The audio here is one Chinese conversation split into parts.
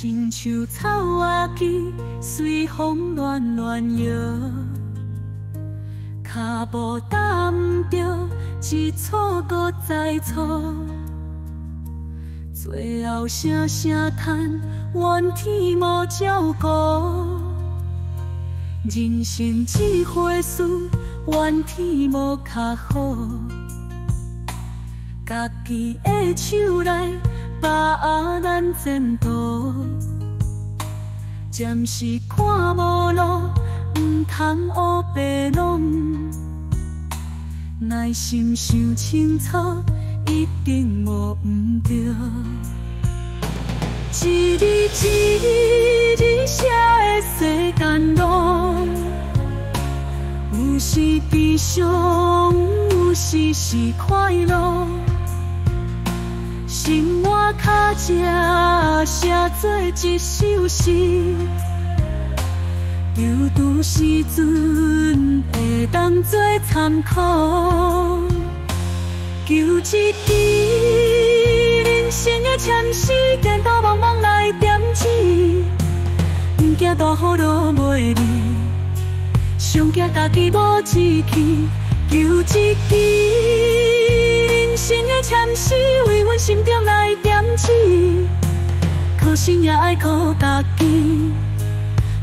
亲像草仔枝，随风乱乱摇，脚步踏不着，一错搁再错，最后声声叹，怨天无照顾。人生一回事，怨天无较好。家己的手来把咱前途，暂时看无路，唔通黑白拢。耐心想清楚，一定无唔对。一日一日写的世间路，有时悲伤，有时是快乐。心换脚只写做一首诗，有拄时阵会当作参考，求一支人生的签诗，颠倒茫茫来点指，不惊大雨落袂离，上惊家己无志气，求一支人生的签诗，为阮心中来点指，可惜也爱靠家己，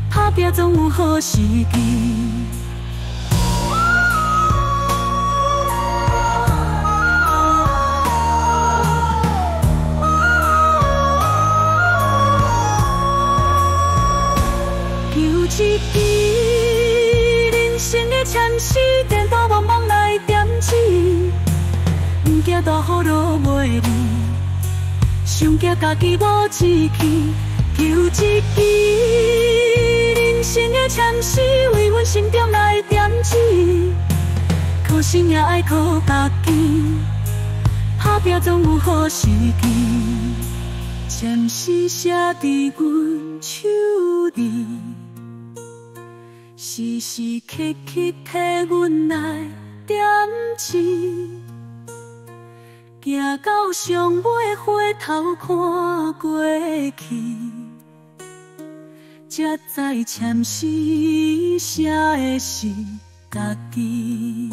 打拼总有好时机。求一支人生的签诗，颠倒茫茫来点指，不惊大雨落袂离，上惊家己无志气，求一支人生的签诗，为阮心中来点指，可惜也爱靠家己，打拼总有好时机。签诗写伫阮手里，时时刻刻替阮来点指，行到上尾回头看过去，才知签诗写的是家己。